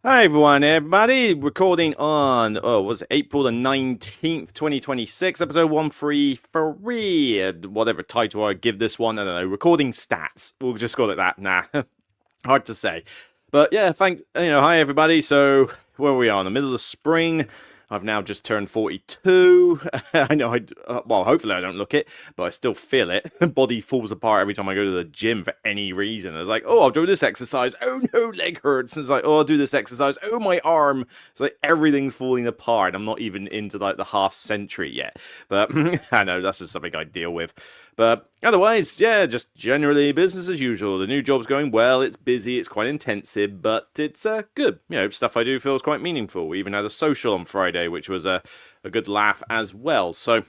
Hi everybody. Recording on was it April the 19th, 2026, episode 133. Whatever title I give this one, I don't know. Recording stats. We'll just call it that. Nah. Hard to say. But yeah, thanks. Hi everybody. So where are we are? In the middle of spring. I've now just turned 42. I know well, hopefully I don't look it, but I still feel it. Body falls apart every time I go to the gym for any reason. It's like, oh, I'll do this exercise. Oh no, leg hurts. And it's like, oh, I'll do this exercise. Oh, my arm. It's like everything's falling apart. I'm not even into like the half century yet. But I know that's just something I deal with. But otherwise, yeah, just generally business as usual. The new job's going well. It's busy. It's quite intensive, but it's good. Stuff I do feels quite meaningful. We even had a social on Friday, which was a good laugh as well. So,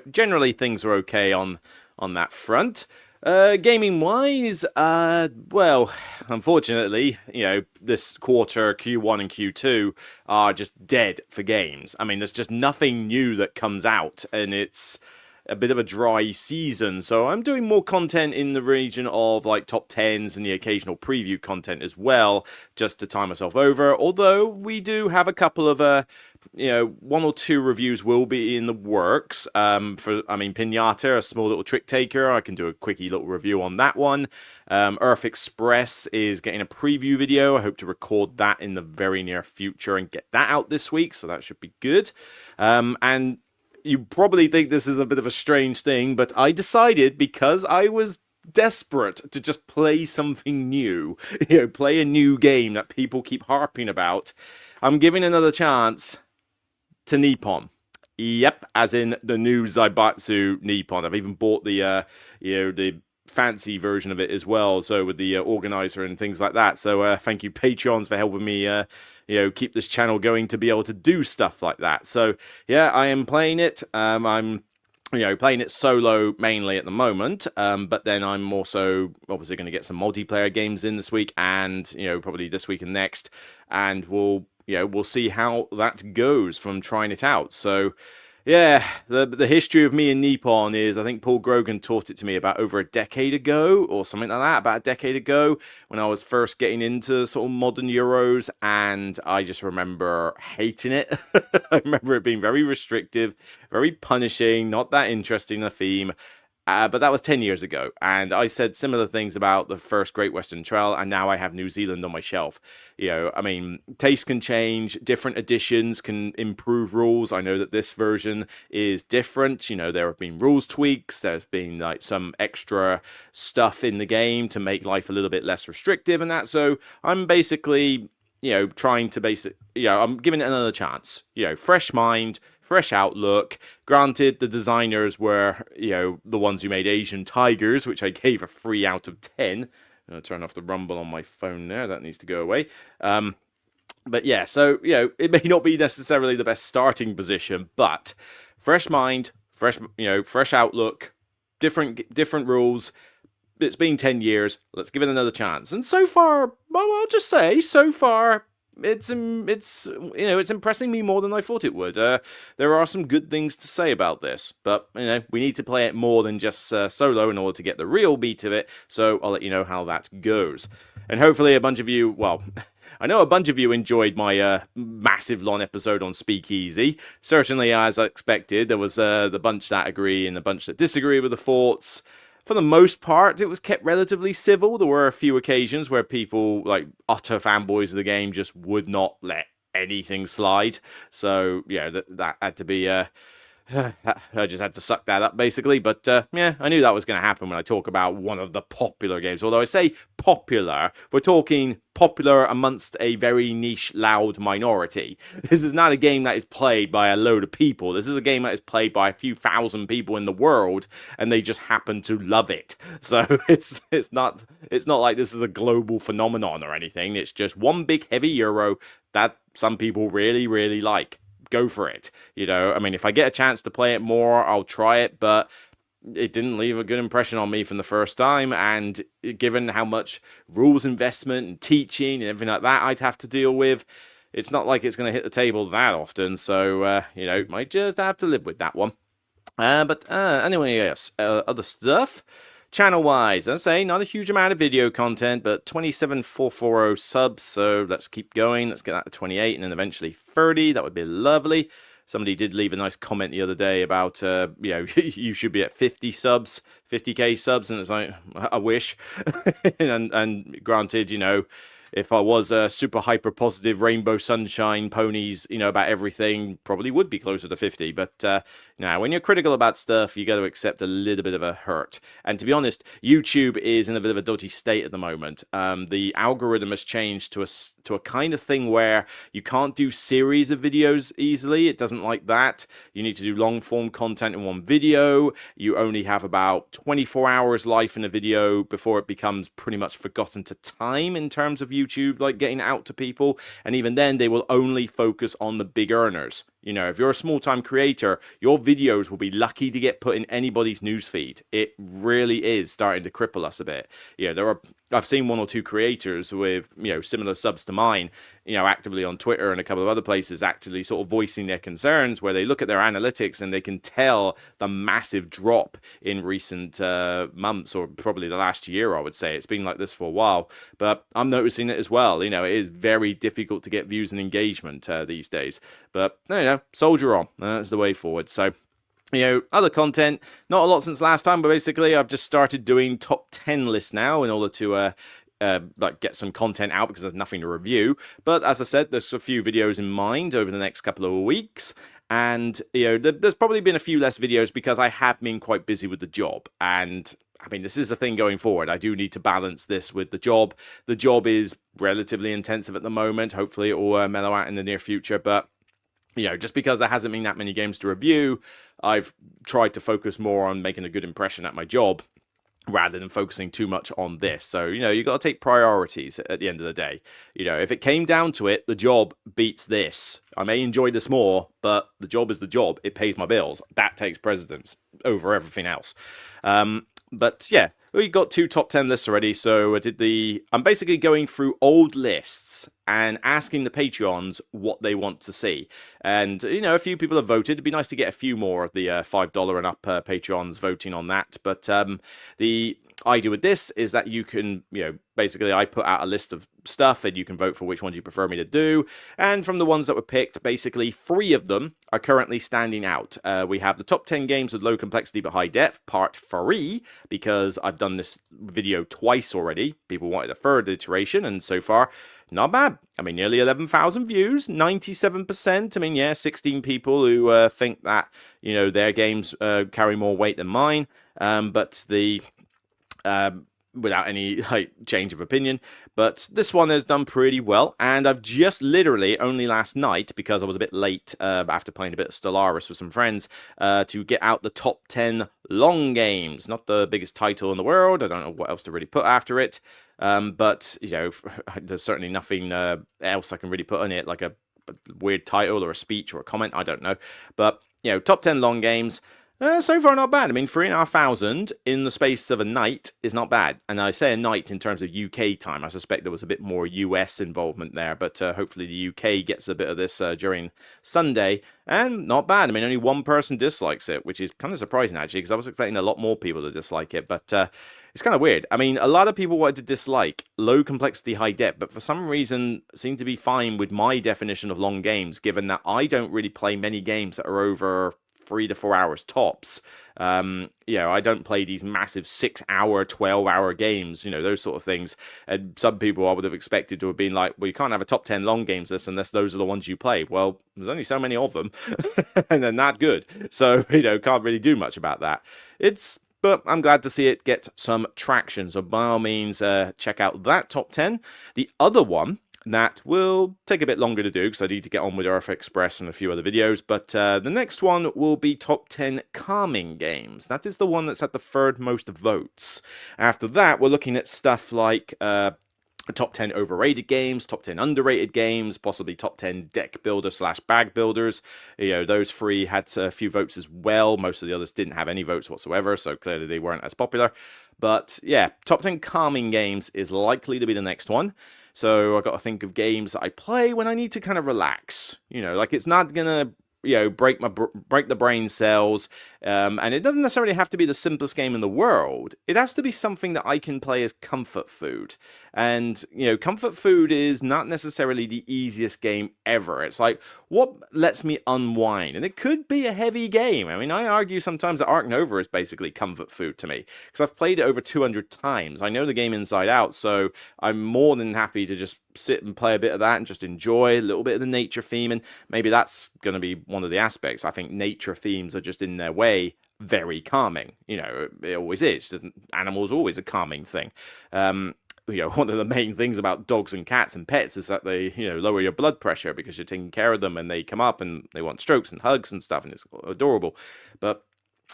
generally things are okay on that front. Gaming wise, well, unfortunately, this quarter, Q1 and Q2 are just dead for games. I mean, there's just nothing new that comes out, and it's a bit of a dry season. So I'm doing more content in the region of like top 10s and the occasional preview content as well, just to tie myself over. Although we do have a couple of one or two reviews will be in the works. Pinata, a small little trick taker. I can do a quickie little review on that one. Earth Express is getting a preview video. I hope to record that in the very near future and get that out this week, so that should be good. And you probably think this is a bit of a strange thing, but I decided, because I was desperate to just play something new, play a new game that people keep harping about, I'm giving another chance to Nippon. Yep, as in the new Zaibatsu Nippon. I've even bought the fancy version of it as well, so with the organizer and things like that. So thank you Patreons for helping me keep this channel going to be able to do stuff like that. So yeah, I am playing it. I'm playing it solo mainly at the moment, but then I'm also obviously going to get some multiplayer games in this week, and probably this week and next, and we'll see how that goes from trying it out. So yeah, the history of me and Nippon is, I think Paul Grogan taught it to me about over a decade ago, or something like that, about a decade ago, when I was first getting into sort of modern Euros, and I just remember hating it. I remember it being very restrictive, very punishing, not that interesting a theme. But that was 10 years ago, and I said similar things about the first Great Western Trail, and now I have New Zealand on my shelf. Taste can change, different editions can improve rules. I know that this version is different. There have been rules tweaks, there's been like some extra stuff in the game to make life a little bit less restrictive and that, so I'm basically trying to I'm giving it another chance. Fresh mind, fresh outlook. Granted, the designers were, the ones who made Asian Tigers, which I gave a 3 out of 10. I'm going to turn off the rumble on my phone there. That needs to go away. But yeah, so, it may not be necessarily the best starting position, but fresh mind, fresh outlook, different rules. It's been 10 years. Let's give it another chance. And so far, well, I'll just say, so far, it's impressing me more than I thought it would. There are some good things to say about this, but we need to play it more than just solo in order to get the real beat of it. So I'll let you know how that goes, and hopefully a bunch of you, well, I know a bunch of you enjoyed my massive long episode on Speakeasy. Certainly, as I expected, there was the bunch that agree and the bunch that disagree with the thoughts. For the most part, it was kept relatively civil. There were a few occasions where people, like utter fanboys of the game, just would not let anything slide. So, yeah, that had to be I just had to suck that up, basically. But, yeah, I knew that was going to happen when I talk about one of the popular games. Although I say popular, we're talking popular amongst a very niche, loud minority. This is not a game that is played by a load of people. This is a game that is played by a few thousand people in the world, and they just happen to love it. So it's not like this is a global phenomenon or anything. It's just one big heavy Euro that some people really, really like. Go for it. If I get a chance to play it more, I'll try it, but it didn't leave a good impression on me from the first time, and given how much rules investment and teaching and everything like that I'd have to deal with, it's not like it's going to hit the table that often, so, might just have to live with that one. But anyway, yes, other stuff. Channel-wise, I say not a huge amount of video content, but 27,440 subs, so let's keep going. Let's get that to 28 and then eventually 30. That would be lovely. Somebody did leave a nice comment the other day about, you should be at 50 subs, 50k subs, and it's like, I wish. and granted, if I was a super hyper positive rainbow sunshine ponies, about everything, probably would be closer to 50. But now, when you're critical about stuff, you got to accept a little bit of a hurt. And to be honest, YouTube is in a bit of a dodgy state at the moment. The algorithm has changed to a kind of thing where you can't do series of videos easily. It doesn't like that. You need to do long form content in one video. You only have about 24 hours life in a video before it becomes pretty much forgotten to time in terms of YouTube, like getting out to people. And even then, they will only focus on the big earners. If you're a small-time creator, your videos will be lucky to get put in anybody's newsfeed. It really is starting to cripple us a bit. I've seen one or two creators with, similar subs to mine, actively on Twitter and a couple of other places actually sort of voicing their concerns, where they look at their analytics and they can tell the massive drop in recent months, or probably the last year, I would say. It's been like this for a while, but I'm noticing it as well. It is very difficult to get views and engagement these days, but, soldier on. That's the way forward. So, other content, not a lot since last time, but basically I've just started doing top 10 lists now in order to get some content out, because there's nothing to review. But as I said, there's a few videos in mind over the next couple of weeks, and there's probably been a few less videos because I have been quite busy with the job. And I mean, this is the thing going forward. I do need to balance this with the job. The job is relatively intensive at the moment. Hopefully it will mellow out in the near future, but just because there hasn't been that many games to review, I've tried to focus more on making a good impression at my job rather than focusing too much on this. So, you got to take priorities at the end of the day. If it came down to it, the job beats this. I may enjoy this more, but the job is the job. It pays my bills. That takes precedence over everything else. But yeah, we got 2 top 10 lists already. So I'm basically going through old lists and asking the Patreons what they want to see. And, a few people have voted. It'd be nice to get a few more of the $5 and up Patreons voting on that. But the idea with this is that you can, basically I put out a list of stuff and you can vote for which ones you prefer me to do. And from the ones that were picked, basically 3 of them are currently standing out. We have the top 10 games with low complexity but high depth, part 3, because I've done this video twice already. People wanted a third iteration, and so far, not bad. I mean, nearly 11,000 views, 97%. I mean, yeah, 16 people who think that, their games carry more weight than mine. But the... without any change of opinion, but this one has done pretty well. And I've just literally only last night, because I was a bit late after playing a bit of Stellaris with some friends, to get out the top 10 long games. Not the biggest title in the world. I don't know what else to really put after it, but there's certainly nothing else I can really put on it, like a weird title or a speech or a comment. I don't know, but top 10 long games. So far, not bad. I mean, 3,500 in the space of a night is not bad. And I say a night in terms of UK time. I suspect there was a bit more US involvement there, but hopefully the UK gets a bit of this during Sunday. And not bad. I mean, only one person dislikes it, which is kind of surprising, actually, because I was expecting a lot more people to dislike it. But it's kind of weird. I mean, a lot of people wanted to dislike low complexity, high depth, but for some reason seem to be fine with my definition of long games, given that I don't really play many games that are over 3 to 4 hours tops. I don't play these massive 6-hour, 12-hour games, those sort of things. And some people I would have expected to have been like, well, you can't have a top 10 long games list unless those are the ones you play. Well, there's only so many of them, and they're not good. So, can't really do much about that. But I'm glad to see it get some traction. So by all means, check out that top 10. The other one that will take a bit longer to do because I need to get on with Earth Express and a few other videos. But the next one will be top 10 calming games. That is the one that's at the third most votes. After that, we're looking at stuff like top 10 overrated games, top 10 underrated games, possibly top 10 deck builder / bag builders. Those 3 had a few votes as well. Most of the others didn't have any votes whatsoever, so clearly they weren't as popular. But yeah, top 10 calming games is likely to be the next one. So I've got to think of games that I play when I need to kind of relax. Like it's not going to break the brain cells. And it doesn't necessarily have to be the simplest game in the world. It has to be something that I can play as comfort food. And, comfort food is not necessarily the easiest game ever. It's like, what lets me unwind? And it could be a heavy game. I mean, I argue sometimes that Ark Nova is basically comfort food to me, because I've played it over 200 times. I know the game inside out, so I'm more than happy to just sit and play a bit of that and just enjoy a little bit of the nature theme. And maybe that's going to be one of the aspects. I think nature themes are just in their way very calming. It always is. Animals are always a calming thing. One of the main things about dogs and cats and pets is that they, lower your blood pressure because you're taking care of them, and they come up and they want strokes and hugs and stuff, and it's adorable. But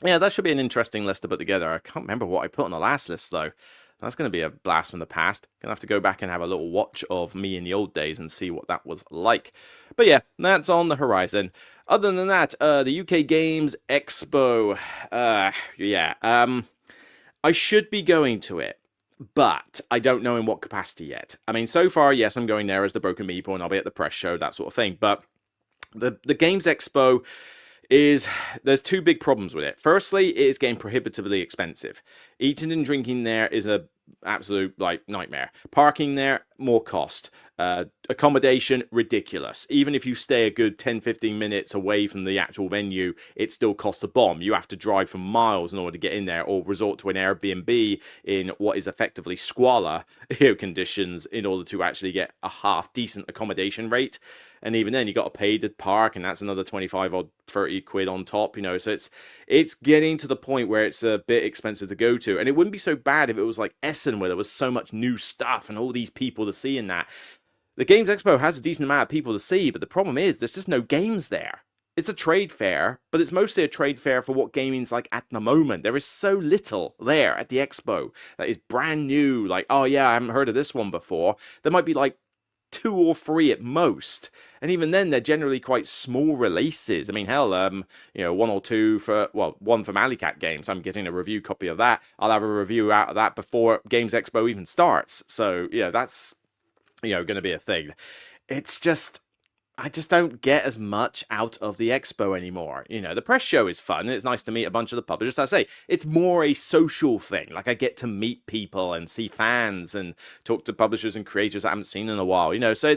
yeah, that should be an interesting list to put together. I can't remember what I put on the last list, though. That's going to be a blast from the past. Going to have to go back and have a little watch of me in the old days and see what that was like. But yeah, that's on the horizon. Other than that, the UK Games Expo. I should be going to it, but I don't know in what capacity yet. I mean, so far, yes, I'm going there as the Broken Meeple, and I'll be at the press show, that sort of thing. But the Games Expo there's two big problems with it. Firstly, it is getting prohibitively expensive. Eating and drinking there is a absolute nightmare. Parking there, more cost. Accommodation, ridiculous. Even if you stay a good 10-15 minutes away from the actual venue, it still costs a bomb. You have to drive for miles in order to get in there, or resort to an Airbnb in what is effectively squalor conditions in order to actually get a half decent accommodation rate. And even then, you got to pay to park, and that's another 25 or 30 quid on top, So it's getting to the point where it's a bit expensive to go to. And it wouldn't be so bad if it was like Essen, where there was so much new stuff and all these people to see in that. The Games Expo has a decent amount of people to see, but the problem is there's just no games there. It's a trade fair, but it's mostly a trade fair for what gaming's like at the moment. There is so little there at the Expo that is brand new. Like, oh yeah, I haven't heard of this one before. There might be like 2 or 3 at most, and even then they're generally quite small releases. I mean, hell, 1 or 2 one from Alicat Games. I'm getting a review copy of that. I'll have a review out of that before Games Expo even starts. So yeah, that's going to be a thing. It's just, I just don't get as much out of the Expo anymore. The press show is fun. It's nice to meet a bunch of the publishers. I say, it's more a social thing. Like, I get to meet people and see fans and talk to publishers and creators I haven't seen in a while. So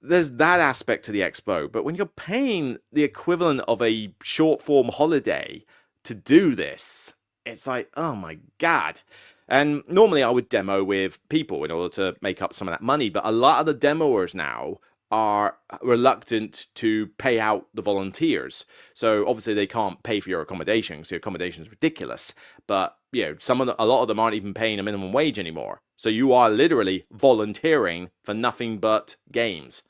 there's that aspect to the Expo. But when you're paying the equivalent of a short form holiday to do this, it's like, oh my God. And normally I would demo with people in order to make up some of that money. But a lot of the demoers now are reluctant to pay out the volunteers. So obviously they can't pay for your accommodation, because your accommodation is ridiculous. But a lot of them aren't even paying a minimum wage anymore. So you are literally volunteering for nothing but games.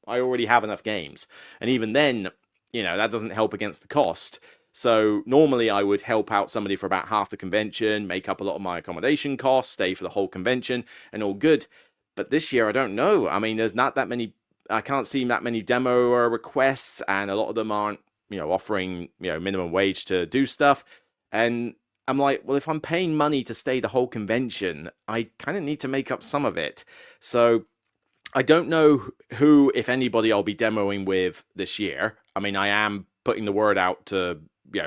I already have enough games. And even then, that doesn't help against the cost. So normally I would help out somebody for about half the convention, make up a lot of my accommodation costs, stay for the whole convention, and all good. But this year, I don't know. I mean, there's not that many, I can't see that many demo requests, and a lot of them aren't, offering, minimum wage to do stuff. And I'm like, well, if I'm paying money to stay the whole convention, I kind of need to make up some of it. So I don't know who, if anybody, I'll be demoing with this year. I mean, I am putting the word out to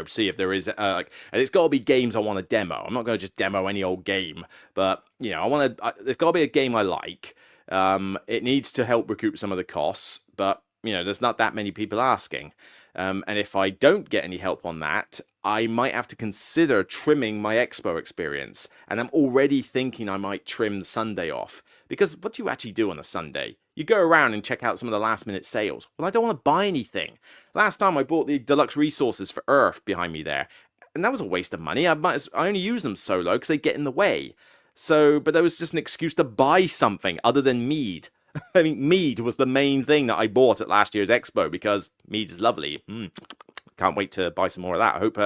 see if there is and it's got to be games I want to demo. I'm not going to just demo any old game, but I want to. There's got to be a game I like. It needs to help recoup some of the costs, but there's not that many people asking. And if I don't get any help on that, I might have to consider trimming my Expo experience. And I'm already thinking I might trim Sunday off, because what do you actually do on a Sunday? You go around and check out some of the last minute sales. Well, I don't want to buy anything. Last time I bought the deluxe resources for Earth behind me there, and that was a waste of money. I only use them solo because they get in the way. So, but there was just an excuse to buy something other than mead. I mean, mead was the main thing that I bought at last year's Expo, because mead is lovely. Can't wait to buy some more of that. I hope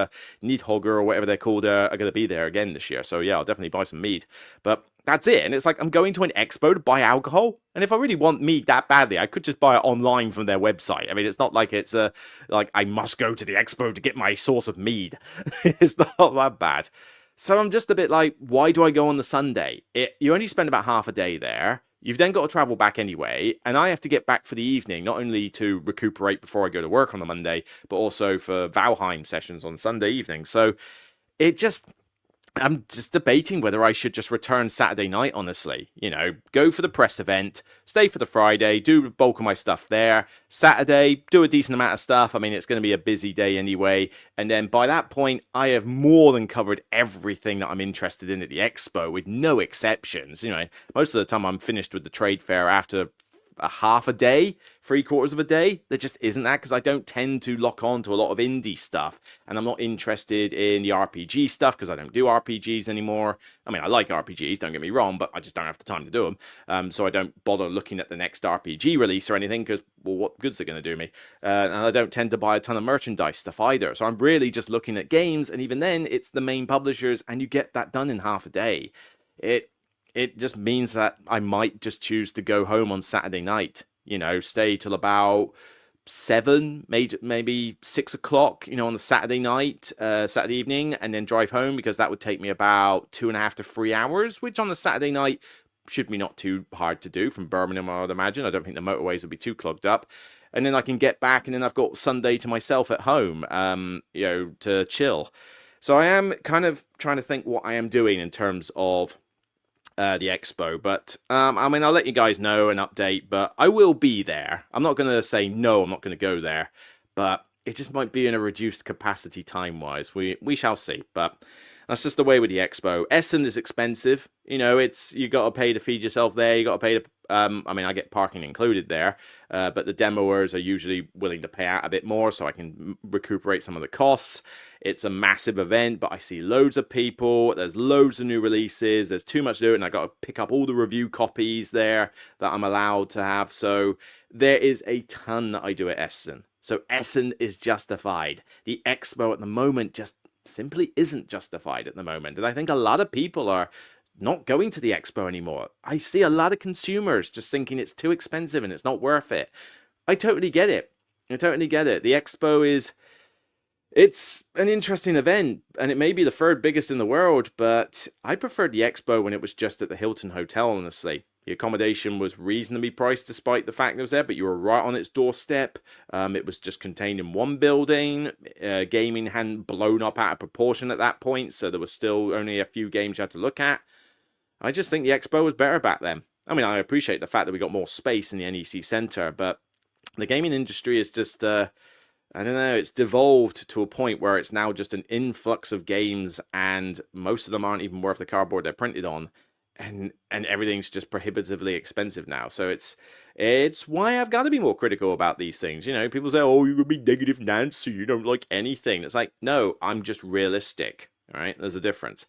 Needhogger or whatever they're called are going to be there again this year. So yeah, I'll definitely buy some mead. But that's it. And it's like, I'm going to an Expo to buy alcohol. And if I really want mead that badly, I could just buy it online from their website. I mean, it's not like it's like I must go to the Expo to get my source of mead. It's not that bad. So I'm just a bit like, why do I go on the Sunday? You only spend about half a day there. You've then got to travel back anyway, and I have to get back for the evening, not only to recuperate before I go to work on the Monday, but also for Valheim sessions on Sunday evening. So it just I'm just debating whether I should just return Saturday night, honestly. Go for the press event, stay for the Friday, do the bulk of my stuff there. Saturday, do a decent amount of stuff. I mean, it's going to be a busy day anyway. And then by that point, I have more than covered everything that I'm interested in at the expo, with no exceptions. Most of the time I'm finished with the trade fair after a half a day, 3/4 of a day. There just isn't that, because I don't tend to lock on to a lot of indie stuff, and I'm not interested in the RPG stuff because I don't do RPGs anymore. I mean, I like RPGs, don't get me wrong, but I just don't have the time to do them. So I don't bother looking at the next RPG release or anything, because, well, what good's it going to do me? And I don't tend to buy a ton of merchandise stuff either. So I'm really just looking at games, and even then, it's the main publishers, and you get that done in half a day. It just means that I might just choose to go home on Saturday night, stay till about 7, maybe 6 o'clock, on the Saturday night, Saturday evening, and then drive home, because that would take me about 2.5 to 3 hours, which on the Saturday night should be not too hard to do from Birmingham, I would imagine. I don't think the motorways would be too clogged up. And then I can get back, and then I've got Sunday to myself at home, to chill. So I am kind of trying to think what I am doing in terms of the expo, but I mean, I'll let you guys know and update, but I will be there. I'm not going to say no, I'm not going to go there, but it just might be in a reduced capacity time-wise. We shall see, but that's just the way with the expo. Essen is expensive. It's, you got to pay to feed yourself there. You got to pay to, I mean, I get parking included there, but the demoers are usually willing to pay out a bit more so I can recuperate some of the costs. It's a massive event, but I see loads of people. There's loads of new releases. There's too much to do, and I got to pick up all the review copies there that I'm allowed to have. So there is a ton that I do at Essen. So Essen is justified. The expo at the moment just simply isn't justified at the moment. And I think a lot of people are not going to the expo anymore. I see a lot of consumers just thinking it's too expensive and it's not worth it. I totally get it. The expo it's an interesting event, and it may be the third biggest in the world, but I preferred the expo when it was just at the Hilton Hotel, honestly. The accommodation was reasonably priced despite the fact it was there, but you were right on its doorstep. It was just contained in one building. Gaming hadn't blown up out of proportion at that point, so there was still only a few games you had to look at. I just think the expo was better back then. I mean, I appreciate the fact that we got more space in the NEC Centre, but the gaming industry is just, I don't know, it's devolved to a point where it's now just an influx of games, and most of them aren't even worth the cardboard they're printed on. And everything's just prohibitively expensive now. So it's why I've got to be more critical about these things. People say, oh, you're going to be negative Nancy, you don't like anything. It's like, no, I'm just realistic. All right, there's a difference.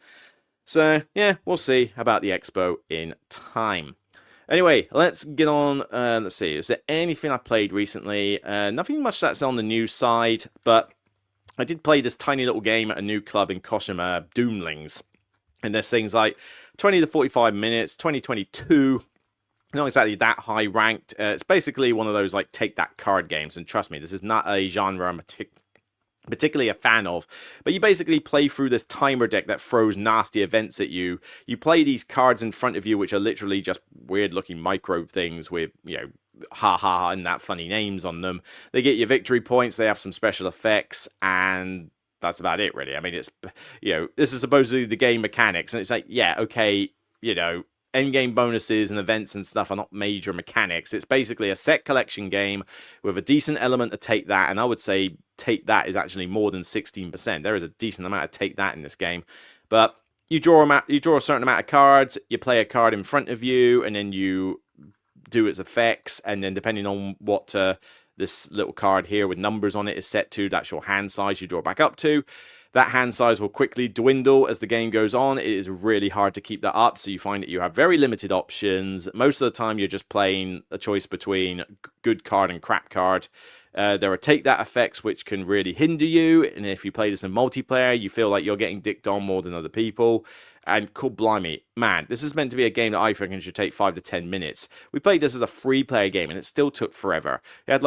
So, yeah, we'll see about the expo in time. Anyway, let's get on. Let's see, is there anything I played recently? Nothing much that's on the news side, but I did play this tiny little game at a new club in Koshima, Doomlings. And there's things like 20 to 45 minutes, 2022, not exactly that high ranked. It's basically one of those like take that card games. And trust me, this is not a genre I'm particularly a fan of. But you basically play through this timer deck that throws nasty events at you. You play these cards in front of you, which are literally just weird looking micro things with, ha ha and that funny names on them. They get you victory points, they have some special effects, and that's about it, really. I mean, it's, this is supposedly the game mechanics, and it's like, yeah, okay, endgame bonuses and events and stuff are not major mechanics. It's basically a set collection game with a decent element to take that, and I would say take that is actually more than 16%. There is a decent amount of take that in this game, but you draw a certain amount of cards, you play a card in front of you, and then you do its effects, and then depending on what this little card here with numbers on it is set to, that's your hand size you draw back up to. That hand size will quickly dwindle as the game goes on. It is really hard to keep that up, so you find that you have very limited options. Most of the time you're just playing a choice between good card and crap card. There are take that effects which can really hinder you, and if you play this in multiplayer, you feel like you're getting dicked on more than other people. And cool blimey, man, this is meant to be a game that I reckon should take 5 to 10 minutes. We played this as a free-player game, and it still took forever. It had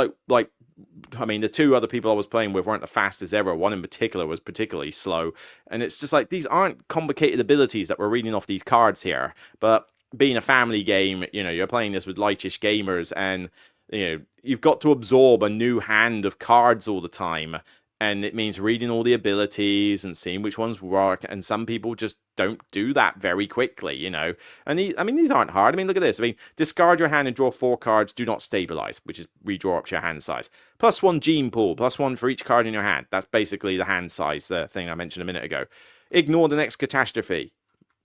I mean, the two other people I was playing with weren't the fastest ever. One in particular was particularly slow. And it's just like, these aren't complicated abilities that we're reading off these cards here. But being a family game, you're playing this with lightish gamers, and you've got to absorb a new hand of cards all the time, and it means reading all the abilities and seeing which ones work. And some people just don't do that very quickly, And these aren't hard. I mean, look at this. I mean, discard your hand and draw 4 cards. Do not stabilize, which is redraw up to your hand size. +1 gene pool, +1 for each card in your hand. That's basically the hand size, the thing I mentioned a minute ago. Ignore the next catastrophe.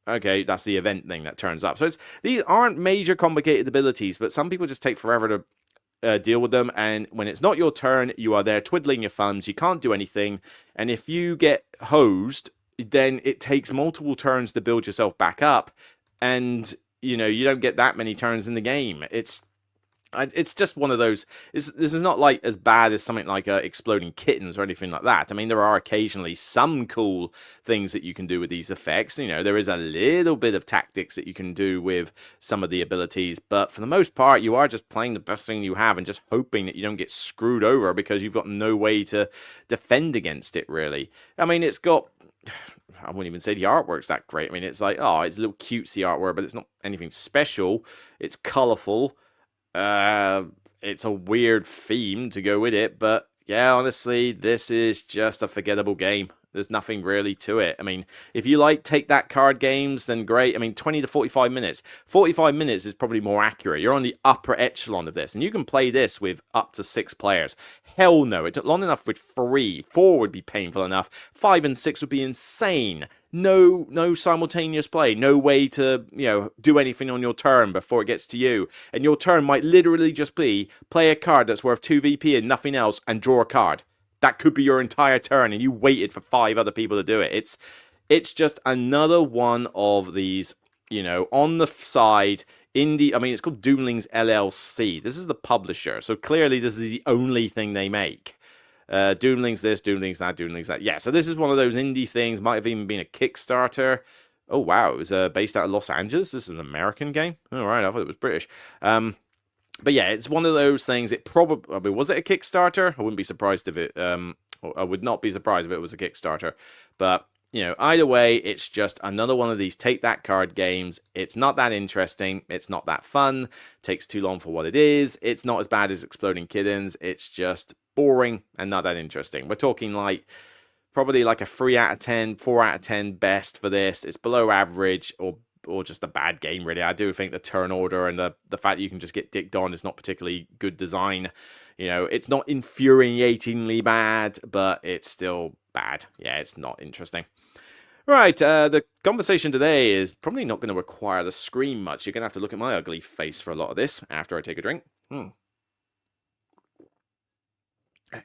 Okay, that's the event thing that turns up. So these aren't major complicated abilities, but some people just take forever to deal with them, and when it's not your turn, you are there twiddling your thumbs. You can't do anything, and if you get hosed, then it takes multiple turns to build yourself back up, and you don't get that many turns in the game. It's just one of those. This is not like as bad as something like exploding kittens or anything like that. I mean, there are occasionally some cool things that you can do with these effects. There is a little bit of tactics that you can do with some of the abilities, but for the most part, you are just playing the best thing you have and just hoping that you don't get screwed over because you've got no way to defend against it, really. I mean, it's got... I wouldn't even say the artwork's that great. I mean, it's like, oh, it's a little cutesy artwork, but it's not anything special. It's colourful. It's a weird theme to go with it, but yeah, honestly, this is just a forgettable game. There's nothing really to it. I mean, if you like take that card games, then great. I mean, 20 to 45 minutes. 45 minutes is probably more accurate. You're on the upper echelon of this, and you can play this with up to 6 players. Hell no, it took long enough with 3. 4 would be painful enough. 5 and 6 would be insane. No simultaneous play. No way to, do anything on your turn before it gets to you. And your turn might literally just be play a card that's worth 2 VP and nothing else and draw a card. That could be your entire turn, and you waited for 5 other people to do it. It's just another one of these, on the side, indie... I mean, it's called Doomlings LLC. This is the publisher, so clearly this is the only thing they make. Doomlings this, Doomlings that, Doomlings that. Yeah, so this is one of those indie things. Might have even been a Kickstarter. Oh, wow, it was based out of Los Angeles. This is an American game? All right, I thought it was British. But yeah, it's one of those things. It probably... I mean, was it a Kickstarter? I wouldn't be surprised if it... I would not be surprised if it was a Kickstarter. But, either way, it's just another one of these take that card games. It's not that interesting. It's not that fun. Takes too long for what it is. It's not as bad as Exploding Kittens. It's just boring and not that interesting. We're talking probably like a 3 out of 10, 4 out of 10 best for this. It's below average or just a bad game, really. I do think the turn order and the fact that you can just get dicked on is not particularly good design. It's not infuriatingly bad, but it's still bad. Yeah, it's not interesting. Right, the conversation today is probably not going to require the screen much. You're going to have to look at my ugly face for a lot of this after I take a drink. You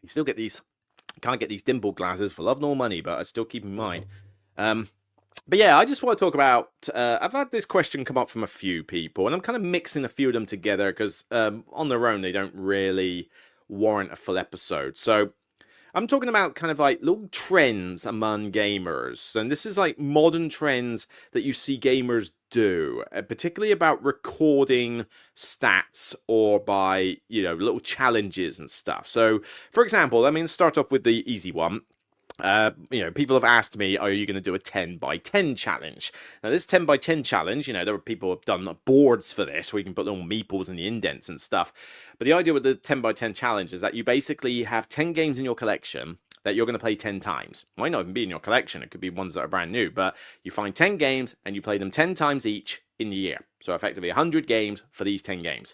still get these... Can't get these dimple glasses for love nor money, but I still keep in mind. But yeah, I just want to talk about... I've had this question come up from a few people, and I'm kind of mixing a few of them together because on their own, they don't really warrant a full episode. So I'm talking about kind of like little trends among gamers. And this is like modern trends that you see gamers do, particularly about recording stats or by, little challenges and stuff. So, for example, start off with the easy one. People have asked me, are you going to do a 10 by 10 challenge? Now, this 10 by 10 challenge, there are people who have done boards for this where you can put little meeples in the indents and stuff. But the idea with the 10 by 10 challenge is that you basically have 10 games in your collection that you're going to play 10 times. Might not even be in your collection. It could be ones that are brand new, but you find 10 games and you play them 10 times each in the year. So effectively 100 games for these 10 games.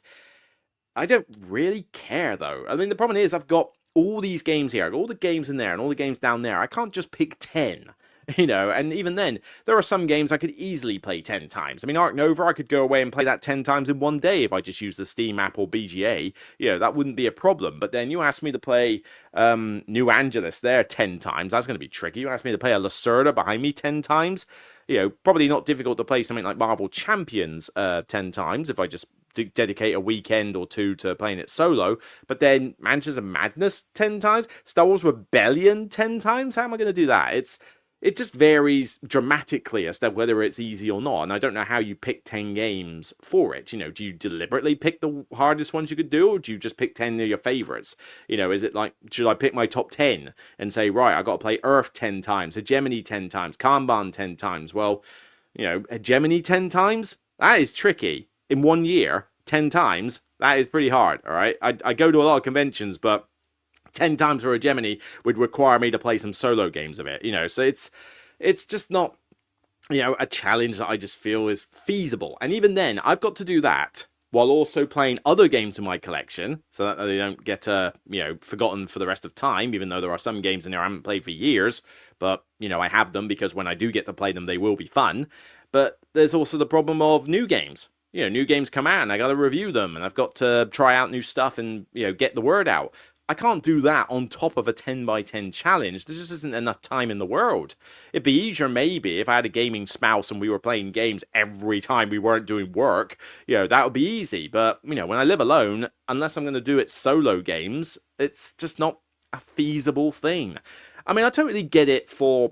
I don't really care, though. I mean, the problem is I've got all these games here. I've got all the games in there and all the games down there. I can't just pick 10, and even then, there are some games I could easily play 10 times. I mean, Ark Nova, I could go away and play that 10 times in one day if I just use the Steam app or BGA. That wouldn't be a problem. But then you ask me to play New Angeles there 10 times. That's going to be tricky. You ask me to play a Lacerda behind me 10 times. Probably not difficult to play something like Marvel Champions 10 times if I just dedicate a weekend or two to playing it solo. But then Manchester Madness 10 times, Star Wars Rebellion 10 times. How am I going to do that? It just varies dramatically as to whether it's easy or not, and I don't know how you pick 10 games for it. Do you deliberately pick the hardest ones you could do, or do you just pick 10 of your favorites? Is it like, should I pick my top 10 and say, right, I got to play Earth 10 times, Hegemony 10 times, Kanban 10 times? Well, Hegemony 10 times? That is tricky. In 1 year, 10 times, that is pretty hard, all right? I go to a lot of conventions, but 10 times for a Gemini would require me to play some solo games of it, so it's just not, a challenge that I just feel is feasible. And even then, I've got to do that while also playing other games in my collection so that they don't get, forgotten for the rest of time, even though there are some games in there I haven't played for years. But, I have them because when I do get to play them, they will be fun. But there's also the problem of new games. New games come out and I got to review them and I've got to try out new stuff and, get the word out. I can't do that on top of a 10 by 10 challenge. There just isn't enough time in the world. It'd be easier maybe if I had a gaming spouse and we were playing games every time we weren't doing work. That would be easy. But, when I live alone, unless I'm going to do it solo games, it's just not a feasible thing. I mean, I totally get it for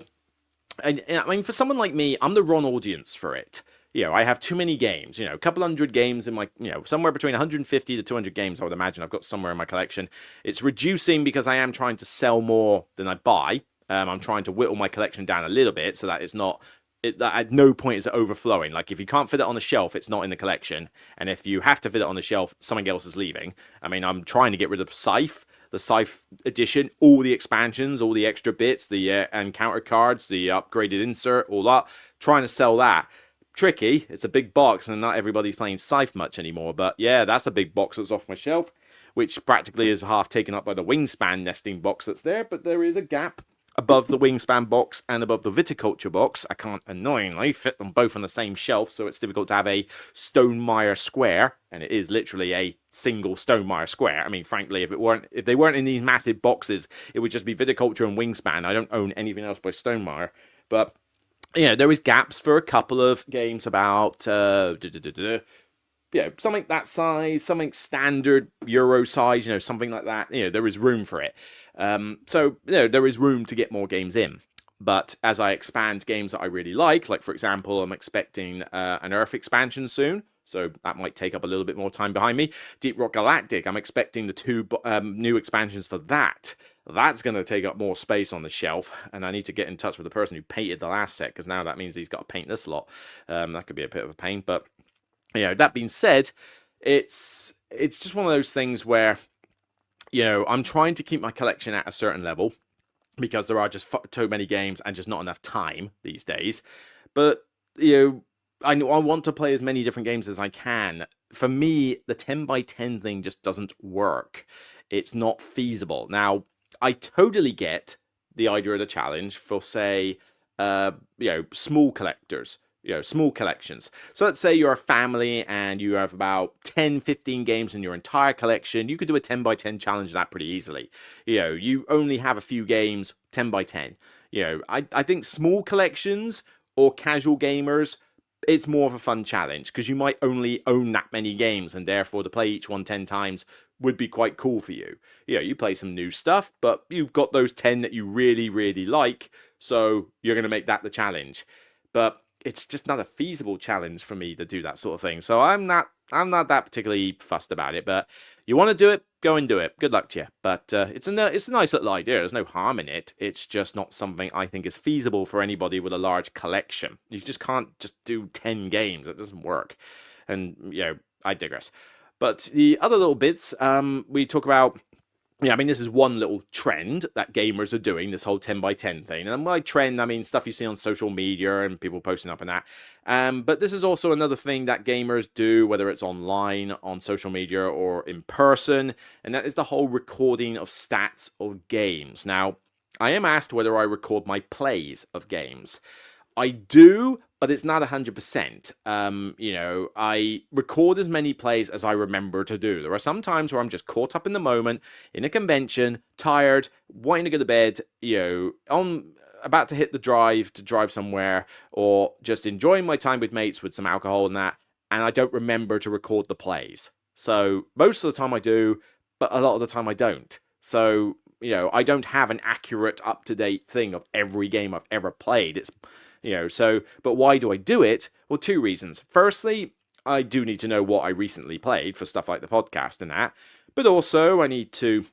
someone like me, I'm the wrong audience for it. I have too many games, a couple hundred games in my, somewhere between 150 to 200 games, I would imagine I've got somewhere in my collection. It's reducing because I am trying to sell more than I buy. I'm trying to whittle my collection down a little bit so that it's not, at no point is it overflowing. Like, if you can't fit it on the shelf, it's not in the collection. And if you have to fit it on the shelf, something else is leaving. I mean, I'm trying to get rid of Scythe, the Scythe edition, all the expansions, all the extra bits, the encounter cards, the upgraded insert, all that. Trying to sell that. Tricky. It's a big box and not everybody's playing Scythe much anymore. But yeah, that's a big box that's off my shelf, which practically is half taken up by the Wingspan nesting box that's there. But there is a gap above the Wingspan box and above the Viticulture box. I can't annoyingly fit them both on the same shelf, so it's difficult to have a Stonemaier square, and it is literally a single Stonemaier square. I mean, frankly, if they weren't in these massive boxes, it would just be Viticulture and Wingspan. I don't own anything else by Stonemaier, but there is gaps for a couple of games about something that size, something standard Euro size, something like that. There is room for it. So there is room to get more games in. But as I expand games that I really like for example, I'm expecting an Earth expansion soon. So that might take up a little bit more time behind me. Deep Rock Galactic, I'm expecting the 2 new expansions for that. That's going to take up more space on the shelf, and I need to get in touch with the person who painted the last set, because now that means he's got to paint this lot. That could be a bit of a pain, but that being said, it's just one of those things where I'm trying to keep my collection at a certain level because there are just too many games and just not enough time these days. But I want to play as many different games as I can. For me, the 10 by 10 thing just doesn't work. It's not feasible. Now, I totally get the idea of the challenge for, say, small collectors, small collections. So let's say you're a family and you have about 10, 15 games in your entire collection. You could do a 10 by 10 challenge of that pretty easily. You only have a few games, 10 by 10. I think small collections or casual gamers, it's more of a fun challenge because you might only own that many games, and therefore to play each one 10 times would be quite cool for you. You play some new stuff, but you've got those 10 that you really, really like, so you're going to make that the challenge. But it's just not a feasible challenge for me to do that sort of thing. So I'm not that particularly fussed about it. But you want to do it, go and do it. Good luck to you. But it's a nice little idea. There's no harm in it. It's just not something I think is feasible for anybody with a large collection. You just can't just do 10 games. It doesn't work. And I digress. But the other little bits, we talk about, this is one little trend that gamers are doing, this whole 10 by 10 thing. And by trend, I mean stuff you see on social media and people posting up and that. But this is also another thing that gamers do, whether it's online, on social media, or in person. And that is the whole recording of stats of games. Now, I am asked whether I record my plays of games. I do, but it's not 100%. I record as many plays as I remember to do. There are some times where I'm just caught up in the moment, in a convention, tired, wanting to go to bed, about to hit the drive to drive somewhere, or just enjoying my time with mates with some alcohol and that, and I don't remember to record the plays. So most of the time I do, but a lot of the time I don't. So, I don't have an accurate, up-to-date thing of every game I've ever played. It's but why do I do it? Well, 2 reasons. Firstly, I do need to know what I recently played for stuff like the podcast and that. But also, I need to,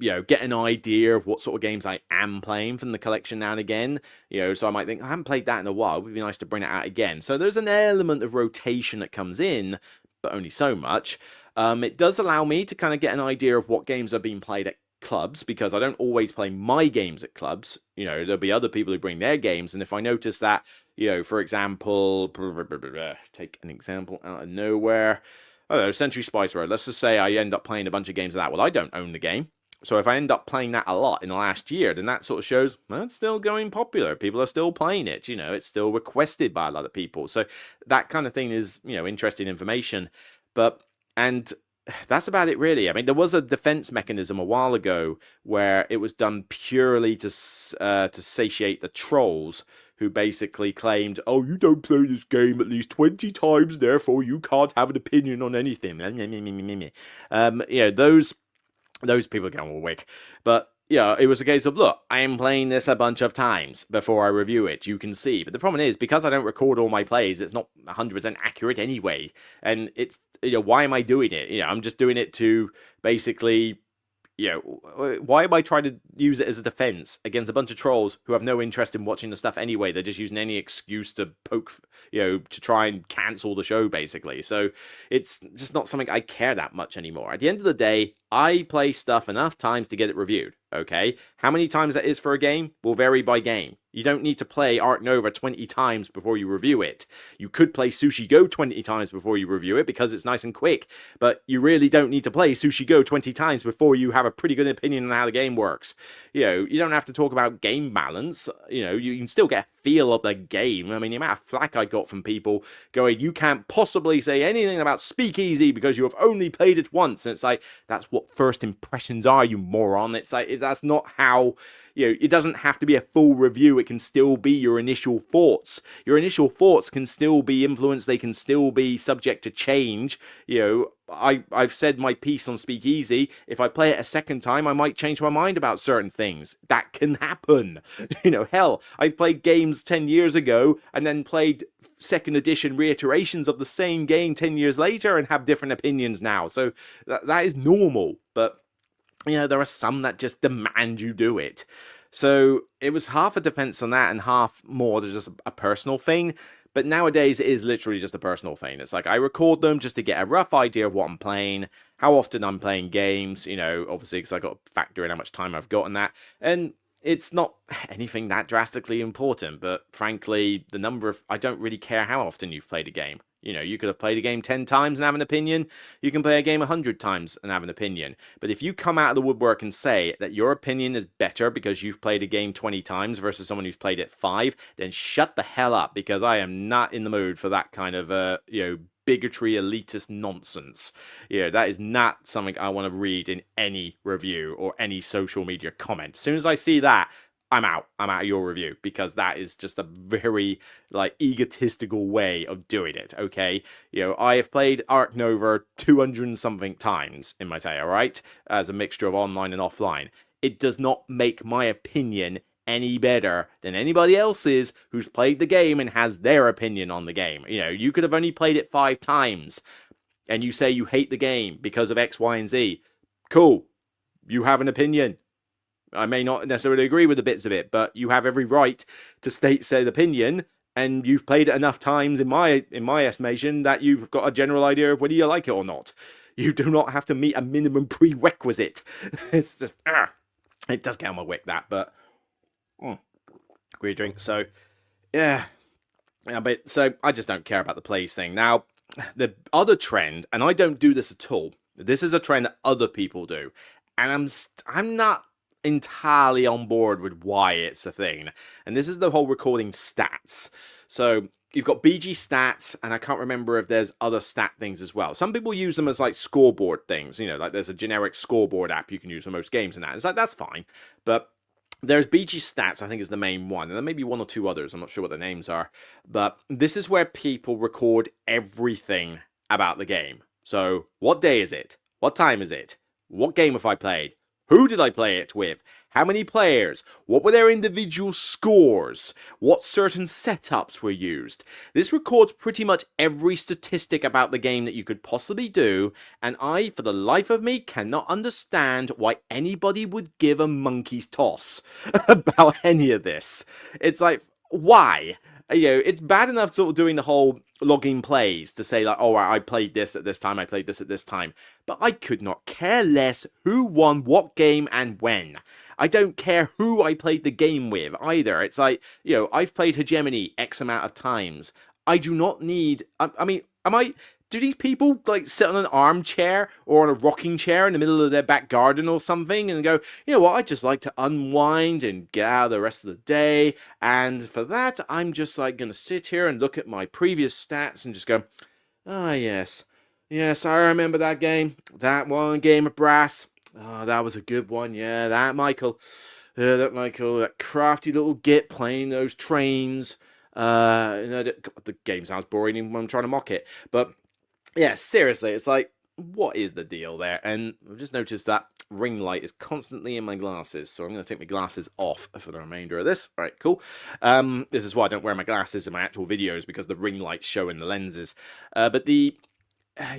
get an idea of what sort of games I am playing from the collection now and again. So I might think, I haven't played that in a while. It would be nice to bring it out again. So there's an element of rotation that comes in, but only so much. It does allow me to kind of get an idea of what games are being played at clubs, because I don't always play my games at clubs. There'll be other people who bring their games, and if I notice that, for example, take an example out of nowhere. I don't know, Century Spice Road. Let's just say I end up playing a bunch of games of that. Well, I don't own the game. So if I end up playing that a lot in the last year, then that sort of shows, well, it's still going popular. People are still playing it. It's still requested by a lot of people. So that kind of thing is, interesting information. And that's about it, really. I mean, there was a defense mechanism a while ago where it was done purely to satiate the trolls, who basically claimed, oh, you don't play this game at least 20 times, therefore you can't have an opinion on anything. Those people are going, well, wick. But it was a case of, look, I am playing this a bunch of times before I review it, you can see. But the problem is, because I don't record all my plays, it's not 100% accurate anyway. And it's, why am I doing it? I'm just doing it to basically, why am I trying to use it as a defense against a bunch of trolls who have no interest in watching the stuff anyway? They're just using any excuse to poke, to try and cancel the show, basically. So it's just not something I care that much anymore. At the end of the day, I play stuff enough times to get it reviewed, okay? How many times that is for a game will vary by game. You don't need to play Ark Nova 20 times before you review it. You could play Sushi Go 20 times before you review it because it's nice and quick, but you really don't need to play Sushi Go 20 times before you have a pretty good opinion on how the game works. You don't have to talk about game balance. You can still get a feel of the game. I mean, the amount of flack I got from people going, you can't possibly say anything about Speakeasy because you have only played it once. And it's like, that's what first impressions are, you moron. It's like, that's not how, it doesn't have to be a full review. It can still be your initial thoughts. Your initial thoughts can still be influenced. They can still be subject to change. I've said my piece on Speakeasy. If I play it a second time, I might change my mind about certain things. That can happen. Hell, I played games 10 years ago and then played second edition reiterations of the same game 10 years later and have different opinions now. So that is normal. But, there are some that just demand you do it. So it was half a defense on that and half more just a personal thing. But nowadays, it is literally just a personal thing. It's like I record them just to get a rough idea of what I'm playing, how often I'm playing games, obviously, because I got to factor in how much time I've got on that. And it's not anything that drastically important, but frankly, I don't really care how often you've played a game. You could have played a game 10 times and have an opinion. You can play a game 100 times and have an opinion. But if you come out of the woodwork and say that your opinion is better because you've played a game 20 times versus someone who's played it 5, then shut the hell up, because I am not in the mood for that kind of, bigotry, elitist nonsense. That is not something I want to read in any review or any social media comment. As soon as I see that, I'm out of your review, because that is just a very, egotistical way of doing it, okay? I have played Ark Nova 200 and something times in my day, alright? As a mixture of online and offline. It does not make my opinion any better than anybody else's who's played the game and has their opinion on the game. You could have only played it 5 times, and you say you hate the game because of X, Y, and Z. Cool. You have an opinion. I may not necessarily agree with the bits of it, but you have every right to state said opinion, and you've played it enough times, in my estimation, that you've got a general idea of whether you like it or not. You do not have to meet a minimum prerequisite. It's just, it does get on my wick, that, but weird drink. So, yeah, but so I just don't care about the plays thing. Now, the other trend, and I don't do this at all. This is a trend that other people do, and I'm not entirely on board with why it's a thing. And this is the whole recording stats. So you've got BG stats, and I can't remember if there's other stat things as well. Some people use them as scoreboard things, like there's a generic scoreboard app you can use for most games and that. It's that's fine. But there's BG stats, I think, is the main one, and there may be 1 or 2 others. I'm not sure what the names are. But this is where people record everything about the game. So what day is it? What time is it? What game have I played? Who did I play it with? How many players? What were their individual scores? What certain setups were used? This records pretty much every statistic about the game that you could possibly do, and I, for the life of me, cannot understand why anybody would give a monkey's toss about any of this. It's like, why? It's bad enough sort of doing the whole logging plays to say like, oh, I played this at this time, I played this at this time. But I could not care less who won what game and when. I don't care who I played the game with either. It's like, I've played Hegemony X amount of times. I do not need, I mean, do these people like sit on an armchair or on a rocking chair in the middle of their back garden or something and go, you know what, I'd just like to unwind and get out of the rest of the day, and for that I'm just like gonna sit here and look at my previous stats and just go, ah, yes, I remember that game, that one game of brass, oh, that was a good one, yeah, that Michael, that crafty little git playing those trains, the game sounds boring even when I'm trying to mock it, but yeah, seriously, it's like, what is the deal there? And I've just noticed that ring light is constantly in my glasses, so I'm going to take my glasses off for the remainder of this. All right, cool. This is why I don't wear my glasses in my actual videos, because the ring lights show in the lenses.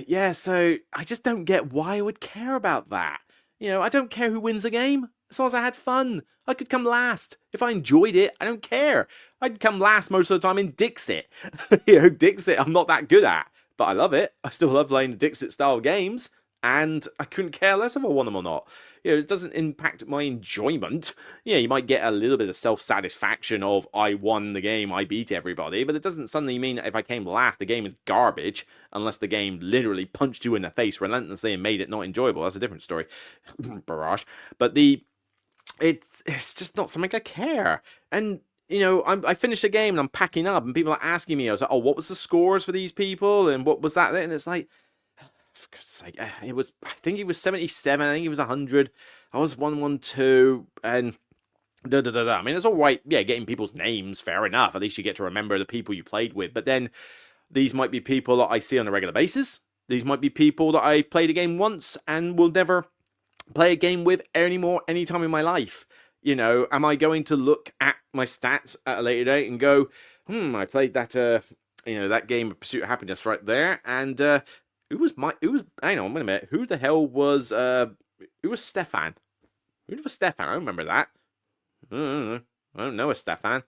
Yeah, so I just don't get why I would care about that. I don't care who wins the game. As long as I had fun, I could come last. If I enjoyed it, I don't care. I'd come last most of the time in Dixit. Dixit I'm not that good at, but I love it. I still love playing the Dixit style games, and I couldn't care less if I won them or not. It doesn't impact my enjoyment. You might get a little bit of self-satisfaction of, I won the game, I beat everybody, but it doesn't suddenly mean that if I came last, the game is garbage, unless the game literally punched you in the face relentlessly and made it not enjoyable. That's a different story. Barrage. But it's just not something I care. And I finished a game and I'm packing up and people are asking me, I was like, oh, what was the scores for these people? And what was that? And it's like, for God's sake, I think it was 77, I think it was 100. I was 112 and I mean, it's all right, yeah, getting people's names, fair enough. At least you get to remember the people you played with. But then these might be people that I see on a regular basis. These might be people that I've played a game once and will never play a game with anymore anytime in my life. Am I going to look at my stats at a later date and go, I played that that game of Pursuit of Happiness right there, and hang on, wait a minute, who the hell was Stefan? Who was Stefan? I don't remember that. I don't know a Stefan.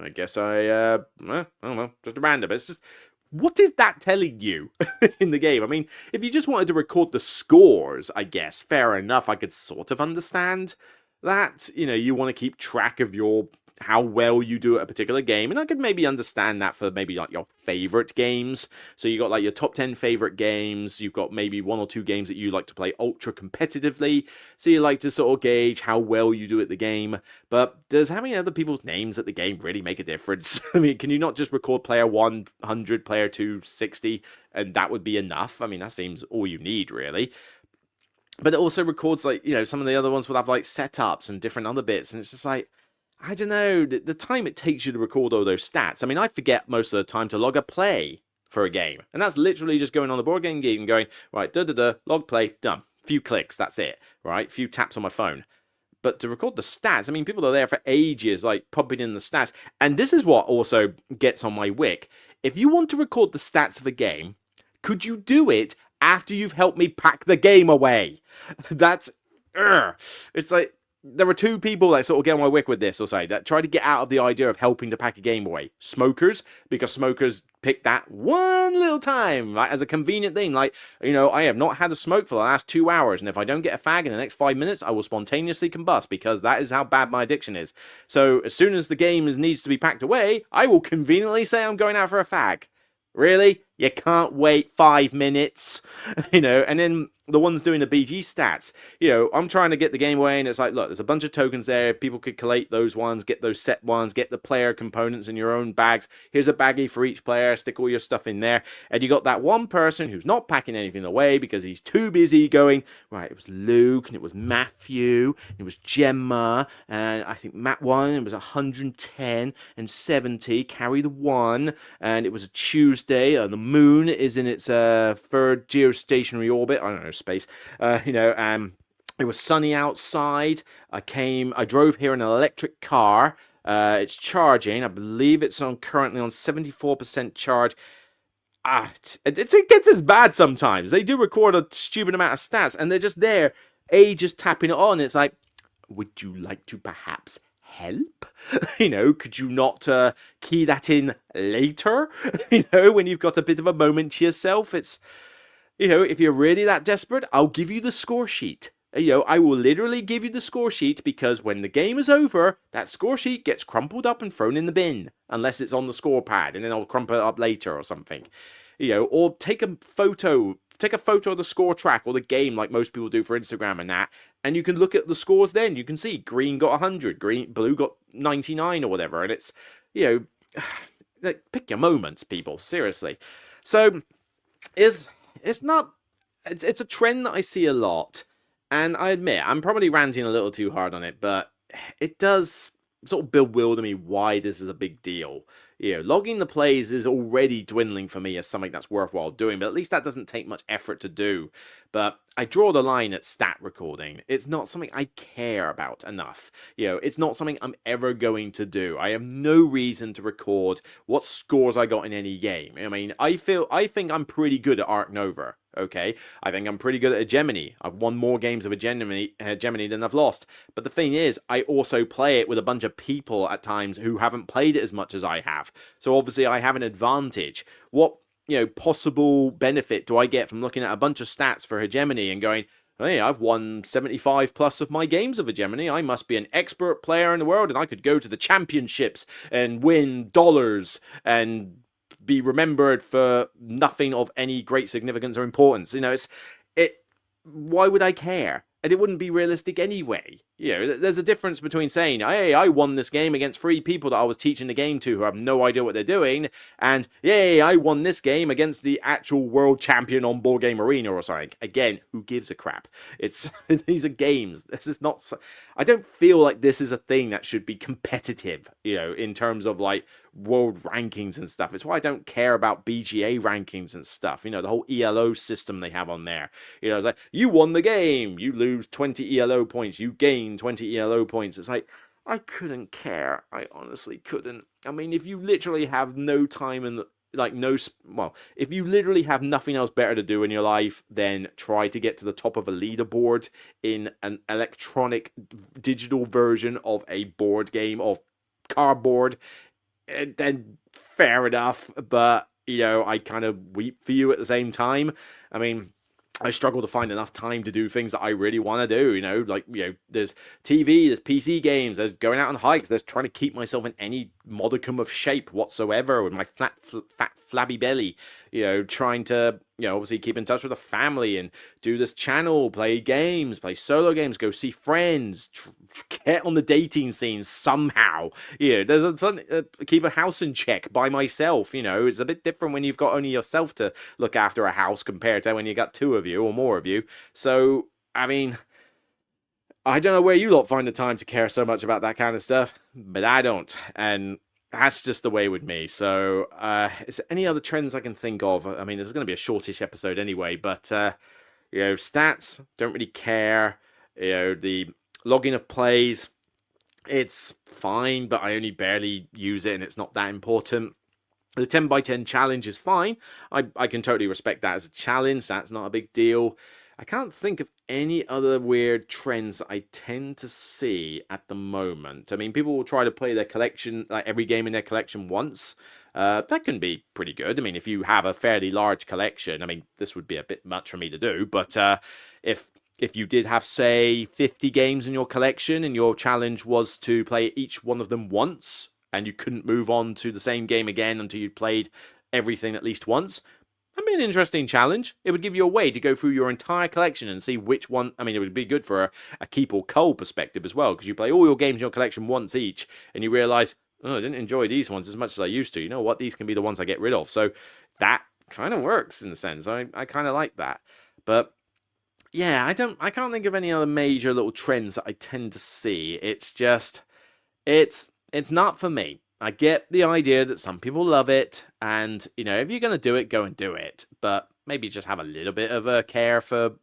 I guess I don't know, just a random. It's just, what is that telling you in the game? I mean, if you just wanted to record the scores, I guess, fair enough, I could sort of understand that. You want to keep track of how well you do at a particular game, and I could maybe understand that for maybe like your favorite games. So you got like your top 10 favorite games, you've got maybe 1 or 2 games that you like to play ultra competitively, so you like to sort of gauge how well you do at the game. But does having other people's names at the game really make a difference? I mean, can you not just record player 100, player 2 60, and that would be enough? I mean, that seems all you need, really. But it also records, like, some of the other ones will have like setups and different other bits, and it's just like, I don't know, the time it takes you to record all those stats. I mean, I forget most of the time to log a play for a game. And that's literally just going on the board game geek and going, right, log play, done. Few clicks, that's it, right? Few taps on my phone. But to record the stats, I mean, people are there for ages, like, pumping in the stats. And this is what also gets on my wick. If you want to record the stats of a game, could you do it after you've helped me pack the game away? That's, it's like, there are 2 people that sort of get on my wick with this, or say, that try to get out of the idea of helping to pack a game away. Smokers, because smokers pick that one little time, like, as a convenient thing. Like, I have not had a smoke for the last 2 hours, and if I don't get a fag in the next 5 minutes, I will spontaneously combust, because that is how bad my addiction is. So as soon as the game needs to be packed away, I will conveniently say I'm going out for a fag. Really? You can't wait 5 minutes? And then the ones doing the BG stats, I'm trying to get the game away, and it's like, look, there's a bunch of tokens there. People could collate those ones, get those set ones, get the player components in your own bags. Here's a baggie for each player, stick all your stuff in there. And you got that one person who's not packing anything away because he's too busy going, right, it was Luke, and it was Matthew, and it was Gemma, and I think Matt won, it was 110 and 70, carry the 1, and it was a Tuesday, and the moon is in its third geostationary orbit, I don't know, space, It was sunny outside. I drove here in an electric car. It's charging. I believe it's on currently on 74% charge. It gets as bad sometimes. They do record a stupid amount of stats, and they're just there, just tapping it on. It's like, would you like to perhaps help? Could you not key that in later? When you've got a bit of a moment to yourself. It's, if you're really that desperate, I'll give you the score sheet. I will literally give you the score sheet, because when the game is over, that score sheet gets crumpled up and thrown in the bin, unless it's on the score pad, and then I'll crumple it up later or something. Or take a photo of the score track or the game, like most people do for Instagram and that, and you can look at the scores then. You can see green got 100, blue got 99 or whatever, and it's, like, pick your moments, people, seriously. So, it's not, it's a trend that I see a lot, and I admit, I'm probably ranting a little too hard on it, but it does sort of bewilder me why this is a big deal. Logging the plays is already dwindling for me as something that's worthwhile doing, but at least that doesn't take much effort to do. But I draw the line at stat recording. It's not something I care about enough. It's not something I'm ever going to do. I have no reason to record what scores I got in any game. I mean, I think I'm pretty good at Arc Nova. Okay, I think I'm pretty good at Hegemony. I've won more games of Hegemony than I've lost. But the thing is, I also play it with a bunch of people at times who haven't played it as much as I have. So obviously I have an advantage. What, possible benefit do I get from looking at a bunch of stats for Hegemony and going, hey, I've won 75 plus of my games of Hegemony. I must be an expert player in the world, and I could go to the championships and win dollars and be remembered for nothing of any great significance or importance. Why would I care? And it wouldn't be realistic anyway. There's a difference between saying, hey, I won this game against 3 people that I was teaching the game to who have no idea what they're doing, and yay, I won this game against the actual world champion on Board Game Arena or something. Again, who gives a crap? These are games. This is not. I don't feel like this is a thing that should be competitive, in terms of like world rankings and stuff. It's why I don't care about BGA rankings and stuff. The whole ELO system they have on there. It's like, you won the game, you lose 20 ELO points, you gain 20 ELO points. It's like, I couldn't care. I honestly couldn't. I mean, if you literally have no time and if you literally have nothing else better to do in your life, then try to get to the top of a leaderboard in an electronic digital version of a board game of cardboard. And then fair enough, but I kind of weep for you at the same time. I mean, I struggle to find enough time to do things that I really want to do, there's TV, there's PC games, there's going out on hikes, there's trying to keep myself in any modicum of shape whatsoever with my fat, flabby belly, trying to, obviously keep in touch with the family and do this channel, play games, play solo games, go see friends, get on the dating scene somehow. There's a fun, keep a house in check by myself. It's a bit different when you've got only yourself to look after a house compared to when you got 2 of you or more of you. So, I mean, I don't know where you lot find the time to care so much about that kind of stuff, but I don't. And that's just the way with me. So, is there any other trends I can think of? I mean, there's going to be a shortish episode anyway, but, stats, don't really care. The logging of plays, it's fine, but I only barely use it and it's not that important. The 10 by 10 challenge is fine. I can totally respect that as a challenge. That's not a big deal. I can't think of any other weird trends that I tend to see at the moment. I mean, people will try to play their collection, like every game in their collection once. That can be pretty good. I mean, if you have a fairly large collection, I mean, this would be a bit much for me to do, but if you did have, say, 50 games in your collection and your challenge was to play each one of them once, and you couldn't move on to the same game again until you'd played everything at least once, that'd be an interesting challenge. It would give you a way to go through your entire collection and see which one. I mean, it would be good for a keep or cull perspective as well, because you play all your games in your collection once each, and you realise, oh, I didn't enjoy these ones as much as I used to. You know what? These can be the ones I get rid of. So that kind of works in a sense. I kind of like that. But yeah, I can't think of any other major little trends that I tend to see. It's just, it's not for me. I get the idea that some people love it, and, if you're going to do it, go and do it. But maybe just have a little bit of a care for,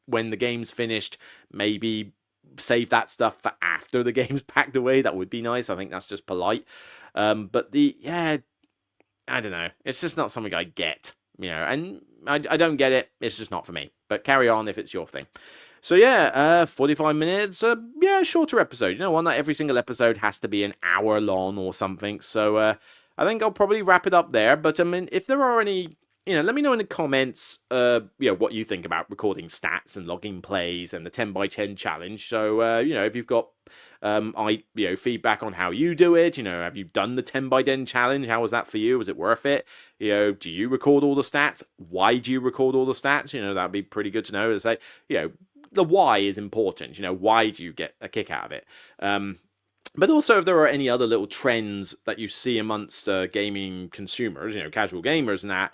when the game's finished, maybe save that stuff for after the game's packed away. That would be nice. I think that's just polite. But I don't know. It's just not something I get, and I don't get it. It's just not for me. But carry on if it's your thing. So 45 minutes, shorter episode. One, not every single episode has to be an hour long or something. So I think I'll probably wrap it up there. But I mean, if there are any, let me know in the comments, what you think about recording stats and logging plays and the 10x10 challenge. So if you've got feedback on how you do it, have you done the 10x10 challenge? How was that for you? Was it worth it? Do you record all the stats? Why do you record all the stats? That'd be pretty good to know. To say, the why is important. Why do you get a kick out of it? But also, if there are any other little trends that you see amongst gaming consumers, casual gamers and that,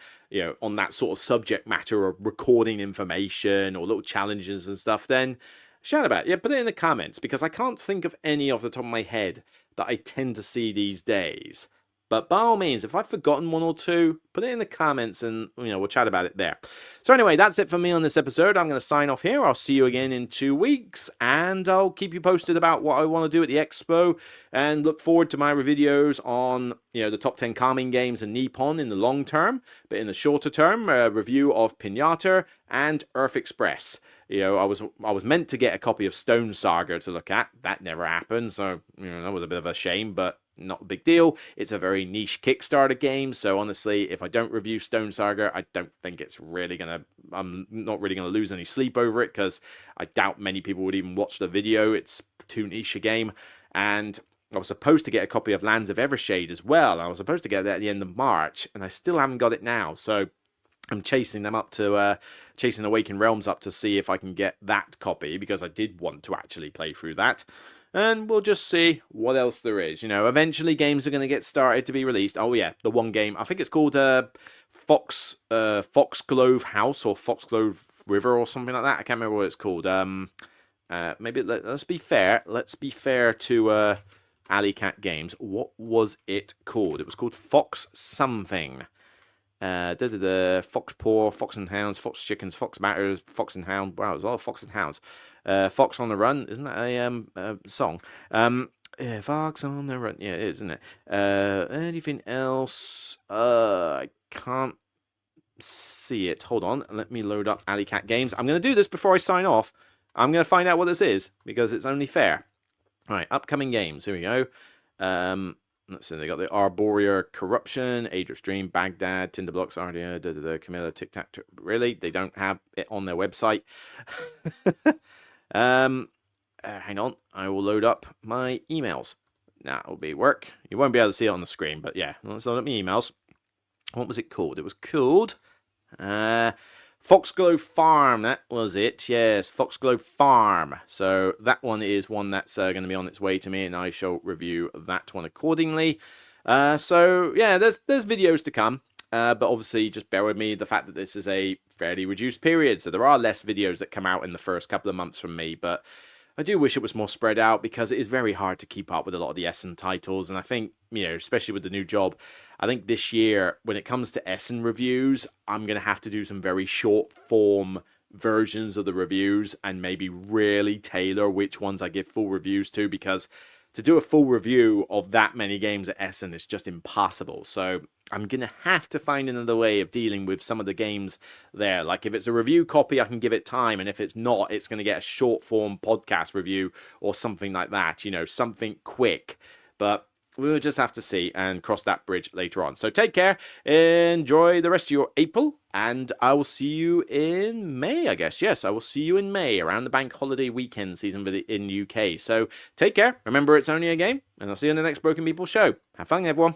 on that sort of subject matter of recording information or little challenges and stuff, then shout about it. Yeah, put it in the comments, because I can't think of any off the top of my head that I tend to see these days. But by all means, if I've forgotten one or two, put it in the comments and, we'll chat about it there. So anyway, that's it for me on this episode. I'm going to sign off here. I'll see you again in 2 weeks, and I'll keep you posted about what I want to do at the Expo, and look forward to my videos on, the top 10 calming games in Nippon in the long term, but in the shorter term, a review of Pinata and Earth Express. I was meant to get a copy of Stone Saga to look at. That never happened, so, that was a bit of a shame, but not a big deal. It's a very niche Kickstarter game, so honestly, if I don't review Stone Saga, I don't think it's really I'm not really gonna lose any sleep over it, because I doubt many people would even watch the video. It's too niche a game. And I was supposed to get a copy of Lands of Evershade as well. I was supposed to get that at the end of March, and I still haven't got it now, so I'm chasing them up to, chasing Awakened Realms up to see if I can get that copy, because I did want to actually play through that. And we'll just see what else there is. Eventually games are going to get started to be released. Oh yeah, the one game, I think it's called Foxglove House or Foxglove River or something like that. I can't remember what it's called. Maybe let's be fair. Let's be fair to Alley Cat Games. What was it called? It was called Fox something. Fox Paw, Fox and Hounds, Fox Chickens, Fox Matters, Fox and Hound. Wow, it was all Fox and Hounds. Fox on the Run, isn't that a song? Yeah, Fox on the Run. Yeah, it is, isn't it? Anything else? I can't see it. Hold on, let me load up Alley Cat Games. I'm going to do this before I sign off. I'm going to find out what this is, because it's only fair. All right, upcoming games. Here we go. Let's see, they got the Arborea Corruption, Adra's Dream, Baghdad, Tinderblocks, Ardia, Camilla, Tic Tac. Really? They don't have it on their website? Hang on, I will load up my emails. That'll be work. You won't be able to see it on the screen, but yeah, let's load up my emails. What was it called? It was called Foxglove Farm. That was it. Yes, Foxglove Farm. So that one is one that's going to be on its way to me, and I shall review that one accordingly. So yeah, there's videos to come. But obviously, just bear with me the fact that this is a fairly reduced period, so there are less videos that come out in the first couple of months from me, but I do wish it was more spread out, because it is very hard to keep up with a lot of the Essen titles, and I think, especially with the new job, I think this year, when it comes to Essen reviews, I'm going to have to do some very short form versions of the reviews, and maybe really tailor which ones I give full reviews to, because to do a full review of that many games at Essen is just impossible. So I'm going to have to find another way of dealing with some of the games there. Like, if it's a review copy, I can give it time. And if it's not, it's going to get a short form podcast review or something like that. Something quick. But we'll just have to see and cross that bridge later on. So take care. Enjoy the rest of your April. And I will see you in May, I guess. Yes, I will see you in May, around the bank holiday weekend season in UK. So take care. Remember, it's only a game. And I'll see you in the next Broken Meeple show. Have fun, everyone.